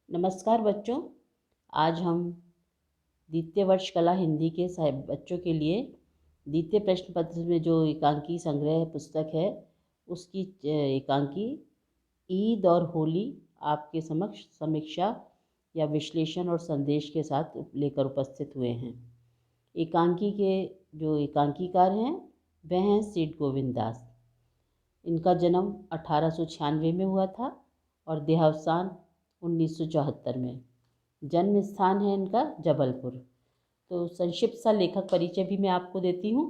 नमस्कार बच्चों। आज हम द्वितीय वर्ष कला हिंदी के बच्चों के लिए द्वितीय प्रश्न पत्र में जो एकांकी संग्रह पुस्तक है उसकी एकांकी ईद और होली आपके समक्ष समीक्षा या विश्लेषण और संदेश के साथ लेकर उपस्थित हुए हैं। एकांकी के जो एकांकीकार हैं वह हैं सेठ गोविंद दास। इनका जन्म 1896 में हुआ था और देहावसान 1974 में। जन्म स्थान है इनका जबलपुर। तो संक्षिप्त सा लेखक परिचय भी मैं आपको देती हूँ।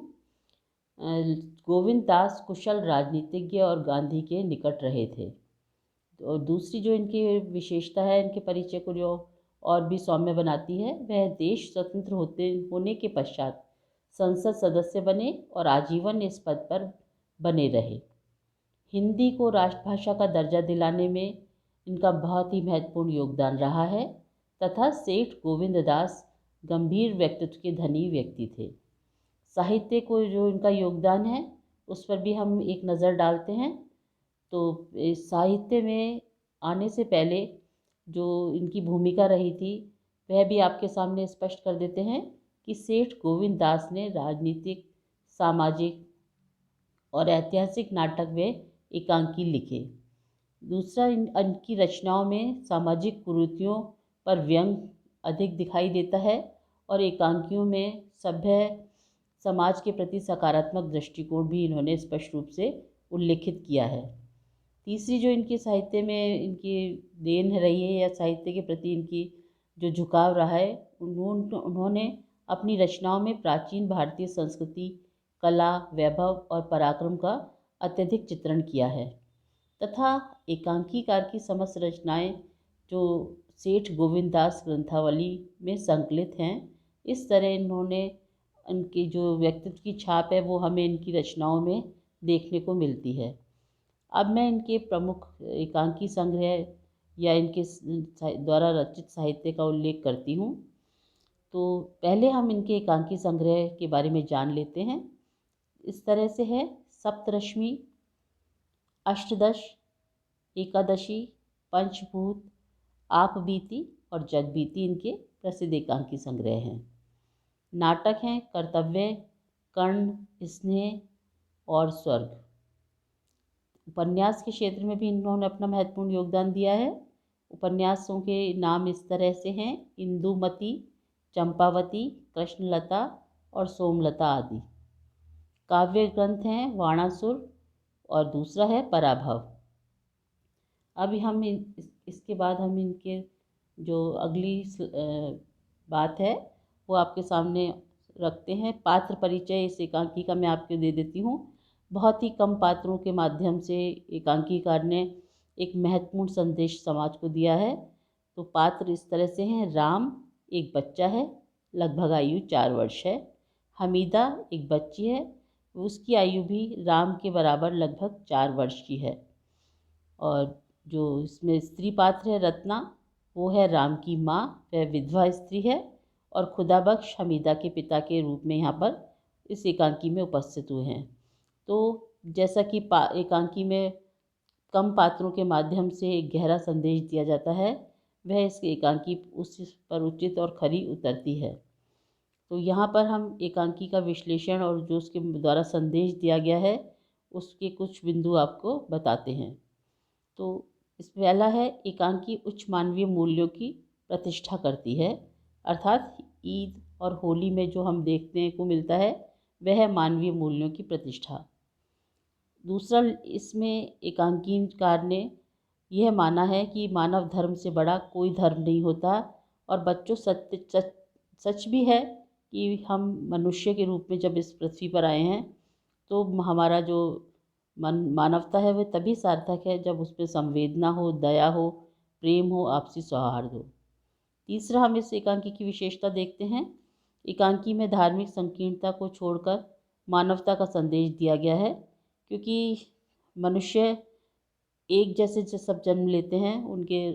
गोविंद दास कुशल राजनीतिज्ञ और गांधी के निकट रहे थे। और दूसरी जो इनकी विशेषता है, इनके परिचय को जो और भी सौम्य बनाती है, वह देश स्वतंत्र होने के पश्चात संसद सदस्य बने और आजीवन इस पद पर बने रहे। हिंदी को राष्ट्रभाषा का दर्जा दिलाने में इनका बहुत ही महत्वपूर्ण योगदान रहा है तथा सेठ गोविंद दास गंभीर व्यक्तित्व के धनी व्यक्ति थे। साहित्य को जो इनका योगदान है उस पर भी हम एक नज़र डालते हैं। तो इस साहित्य में आने से पहले जो इनकी भूमिका रही थी वह भी आपके सामने स्पष्ट कर देते हैं कि सेठ गोविंद दास ने राजनीतिक, सामाजिक और ऐतिहासिक नाटक व एकांकी लिखे। दूसरा, इनकी रचनाओं में सामाजिक कुरीतियों पर व्यंग अधिक दिखाई देता है और एकांकियों में सभ्य समाज के प्रति सकारात्मक दृष्टिकोण भी इन्होंने स्पष्ट रूप से उल्लेखित किया है। तीसरी जो इनके साहित्य में इनकी देन रही है या साहित्य के प्रति इनकी जो झुकाव रहा है, उन्होंने अपनी रचनाओं में प्राचीन भारतीय संस्कृति, कला, वैभव और पराक्रम का अत्यधिक चित्रण किया है तथा एकांकीकार की समस्त रचनाएं जो सेठ गोविंद दास ग्रंथावली में संकलित हैं, इस तरह इन्होंने इनकी जो व्यक्तित्व की छाप है वो हमें इनकी रचनाओं में देखने को मिलती है। अब मैं इनके प्रमुख एकांकी संग्रह या इनके द्वारा रचित साहित्य का उल्लेख करती हूँ। तो पहले हम इनके एकांकी संग्रह के बारे में जान लेते हैं। इस तरह से है: सप्तरश्मि, अष्टदश, एकादशी, पंचभूत, आपबीती और जगबीती इनके प्रसिद्ध एकांकी संग्रह हैं। नाटक हैं कर्तव्य, कर्ण, स्नेह और स्वर्ग। उपन्यास के क्षेत्र में भी इन्होंने अपना महत्वपूर्ण योगदान दिया है। उपन्यासों के नाम इस तरह से हैं: इंदुमती, चंपावती, कृष्णलता और सोमलता आदि। काव्य ग्रंथ हैं वाणासुर और दूसरा है पराभव। अभी हम इसके बाद हम इनके जो अगली बात है वो आपके सामने रखते हैं। पात्र परिचय इस एकांकी का मैं आपको दे देती हूँ। बहुत ही कम पात्रों के माध्यम से एकांकीकार ने एक महत्वपूर्ण संदेश समाज को दिया है। तो पात्र इस तरह से हैं: राम एक बच्चा है, लगभग आयु 4 वर्ष है। हमीदा एक बच्ची है, उसकी आयु भी राम के बराबर लगभग 4 वर्ष की है। और जो इसमें स्त्री पात्र है रत्ना, वो है राम की माँ, वह विधवा स्त्री है और खुदाबख्श हमीदा के पिता के रूप में यहाँ पर इस एकांकी में उपस्थित हुए हैं। तो जैसा कि एकांकी में कम पात्रों के माध्यम से एक गहरा संदेश दिया जाता है, वह इस एकांकी उस पर उचित और खरी उतरती है। तो यहाँ पर हम एकांकी का विश्लेषण और जो उसके द्वारा संदेश दिया गया है उसके कुछ बिंदु आपको बताते हैं। तो इस पहला है: एकांकी उच्च मानवीय मूल्यों की प्रतिष्ठा करती है, अर्थात ईद और होली में जो हम देखने को मिलता है वह है मानवीय मूल्यों की प्रतिष्ठा। दूसरा, इसमें एकांकीकार ने यह माना है कि मानव धर्म से बड़ा कोई धर्म नहीं होता। और बच्चों, सच भी है कि हम मनुष्य के रूप में जब इस पृथ्वी पर आए हैं तो हमारा जो मानवता है वह तभी सार्थक है जब उसमें संवेदना हो, दया हो, प्रेम हो, आपसी सौहार्द हो। तीसरा, हम इस एकांकी की विशेषता देखते हैं। एकांकी में धार्मिक संकीर्णता को छोड़कर मानवता का संदेश दिया गया है, क्योंकि मनुष्य एक जैसे सब जन्म लेते हैं, उनके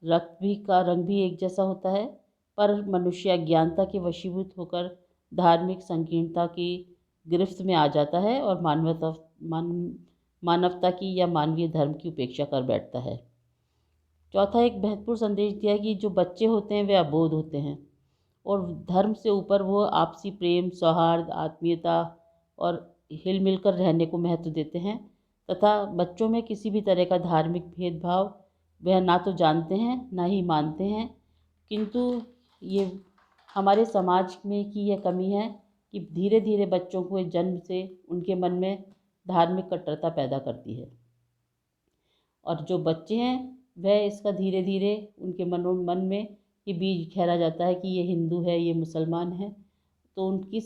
रक्त भी का रंग भी एक जैसा होता है, पर मनुष्य अज्ञानता के वशीभूत होकर धार्मिक संकीर्णता की गिरफ्त में आ जाता है और मानवता की या मानवीय धर्म की उपेक्षा कर बैठता है। चौथा एक महत्वपूर्ण संदेश दिया है कि जो बच्चे होते हैं वे अबोध होते हैं और धर्म से ऊपर वो आपसी प्रेम, सौहार्द, आत्मीयता और हिल मिलकर रहने को महत्व देते हैं तथा बच्चों में किसी भी तरह का धार्मिक भेदभाव वह ना तो जानते हैं ना ही मानते हैं। किंतु ये हमारे समाज में की यह कमी है कि धीरे धीरे बच्चों को जन्म से उनके मन में धार्मिक कट्टरता पैदा करती है और जो बच्चे हैं वह इसका धीरे धीरे उनके मन में ये बीज गहरा जाता है कि ये हिंदू है, ये मुसलमान है। तो उनकी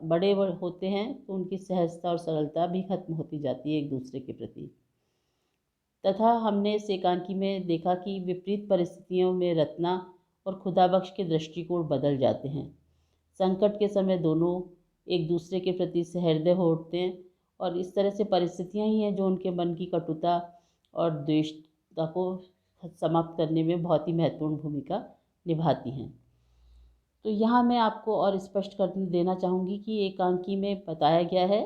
बड़े होते हैं तो उनकी सहजता और सरलता भी खत्म होती जाती है एक दूसरे के प्रति। तथा हमने इस एकांकी में देखा कि विपरीत परिस्थितियों में रत्ना और खुदाबख्श के दृष्टिकोण बदल जाते हैं। संकट के समय दोनों एक दूसरे के प्रति सहृदय हो उठते हैं और इस तरह से परिस्थितियां ही हैं जो उनके मन की कटुता और द्वेषता को समाप्त करने में बहुत ही महत्वपूर्ण भूमिका निभाती हैं। तो यहाँ मैं आपको और स्पष्ट कर देना चाहूँगी कि एकांकी में बताया गया है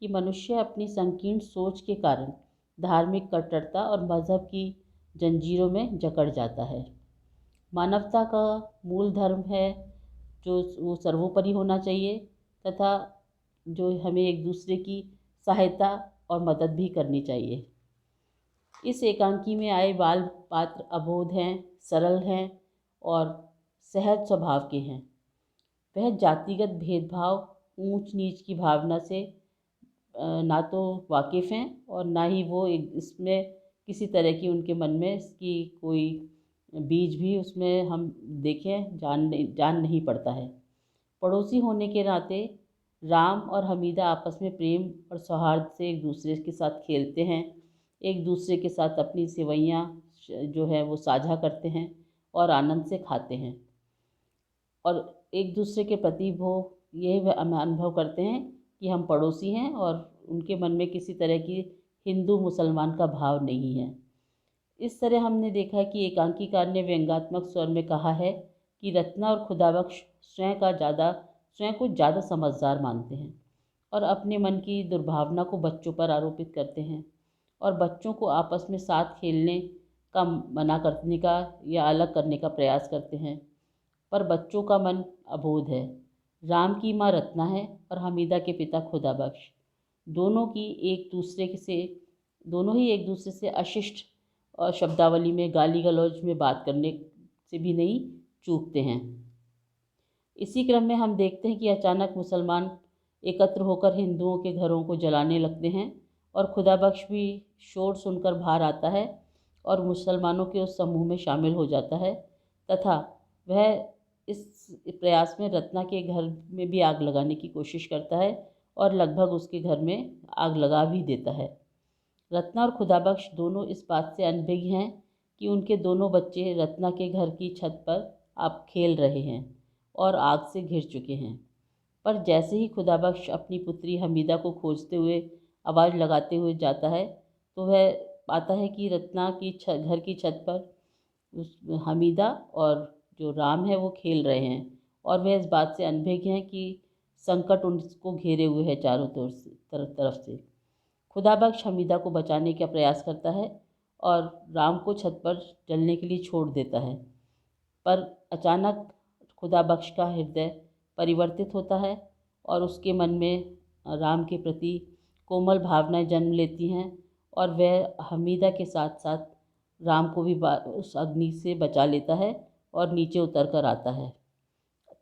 कि मनुष्य अपनी संकीर्ण सोच के कारण धार्मिक कट्टरता और मज़हब की जंजीरों में जकड़ जाता है। मानवता का मूल धर्म है जो वो सर्वोपरि होना चाहिए तथा जो हमें एक दूसरे की सहायता और मदद भी करनी चाहिए। इस एकांकी में आए बाल पात्र अबोध हैं, सरल हैं और सहज स्वभाव के हैं। वह जातिगत भेदभाव, ऊंच नीच की भावना से ना तो वाकिफ़ हैं और ना ही वो इसमें किसी तरह की उनके मन में इसकी कोई बीज भी उसमें हम देखें जान नहीं पड़ता है। पड़ोसी होने के नाते राम और हमीदा आपस में प्रेम और सौहार्द से एक दूसरे के साथ खेलते हैं, एक दूसरे के साथ अपनी सेवैयाँ जो है वो साझा करते हैं और आनंद से खाते हैं और एक दूसरे के प्रति वो ये अनुभव करते हैं कि हम पड़ोसी हैं और उनके मन में किसी तरह की हिंदू मुसलमान का भाव नहीं है। इस तरह हमने देखा है कि एकांकीकार ने व्यंग्यात्मक स्वर में कहा है कि रत्ना और खुदाबख्श स्वयं को ज़्यादा समझदार मानते हैं और अपने मन की दुर्भावना को बच्चों पर आरोपित करते हैं और बच्चों को आपस में साथ खेलने का मना करने का या अलग करने का प्रयास करते हैं। पर बच्चों का मन अबोध है। राम की माँ रत्ना है और हमीदा के पिता खुदाबख्श। दोनों ही एक दूसरे से अशिष्ट और शब्दावली में गाली गलौज में बात करने से भी नहीं चूकते हैं। इसी क्रम में हम देखते हैं कि अचानक मुसलमान एकत्र होकर हिंदुओं के घरों को जलाने लगते हैं और खुदाबख्श भी शोर सुनकर बाहर आता है और मुसलमानों के उस समूह में शामिल हो जाता है तथा वह इस प्रयास में रत्ना के घर में भी आग लगाने की कोशिश करता है और लगभग उसके घर में आग लगा भी देता है। रत्ना और खुदाबख्श दोनों इस बात से अनभिज्ञ हैं कि उनके दोनों बच्चे रत्ना के घर की छत पर आप खेल रहे हैं और आग से घिर चुके हैं। पर जैसे ही खुदाबख्श अपनी पुत्री हमीदा को खोजते हुए आवाज़ लगाते हुए जाता है तो वह पाता है कि रत्ना की घर की छत पर उस हमीदा और जो राम है वो खेल रहे हैं और वह इस बात से अनभिज्ञ हैं कि संकट उनको घेरे हुए है चारों तरफ से। खुदाबख्श हमीदा को बचाने का प्रयास करता है और राम को छत पर जलने के लिए छोड़ देता है। पर अचानक खुदाबख्श का हृदय परिवर्तित होता है और उसके मन में राम के प्रति कोमल भावनाएं जन्म लेती हैं और वह हमीदा के साथ साथ राम को भी उस अग्नि से बचा लेता है और नीचे उतर कर आता है।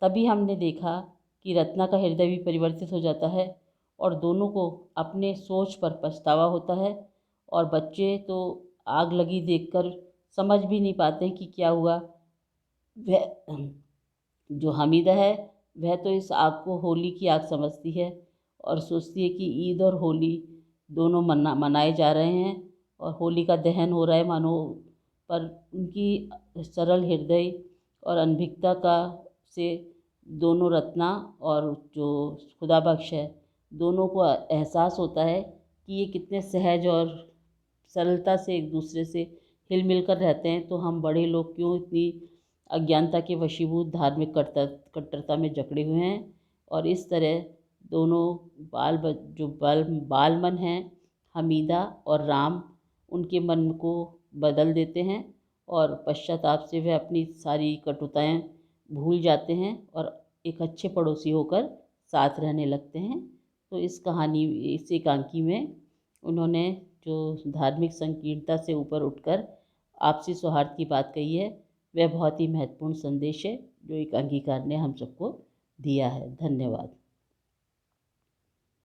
तभी हमने देखा कि रत्ना का हृदय भी परिवर्तित हो जाता है और दोनों को अपने सोच पर पछतावा होता है और बच्चे तो आग लगी देखकर समझ भी नहीं पाते कि क्या हुआ। वह जो हमीदा है वह तो इस आग को होली की आग समझती है और सोचती है कि ईद और होली दोनों मनाए जा रहे हैं और होली का दहन हो रहा है मानो। पर उनकी सरल हृदय और अनभिज्ञता का से दोनों रत्ना और जो खुदाबख्श है दोनों को एहसास होता है कि ये कितने सहज और सरलता से एक दूसरे से हिल मिल कर रहते हैं, तो हम बड़े लोग क्यों इतनी अज्ञानता के वशीभूत धार्मिक कट्टरता में जकड़े हुए हैं। और इस तरह दोनों बाल मन हैं हमीदा और राम, उनके मन को बदल देते हैं और पश्चाताप से वे अपनी सारी कटुताएं भूल जाते हैं और एक अच्छे पड़ोसी होकर साथ रहने लगते हैं। तो इस एकांकी में उन्होंने जो धार्मिक संकीर्णता से ऊपर उठकर आपसी सौहार्द की बात कही है, वह बहुत ही महत्वपूर्ण संदेश है जो एकांकीकार ने हम सबको दिया है। धन्यवाद।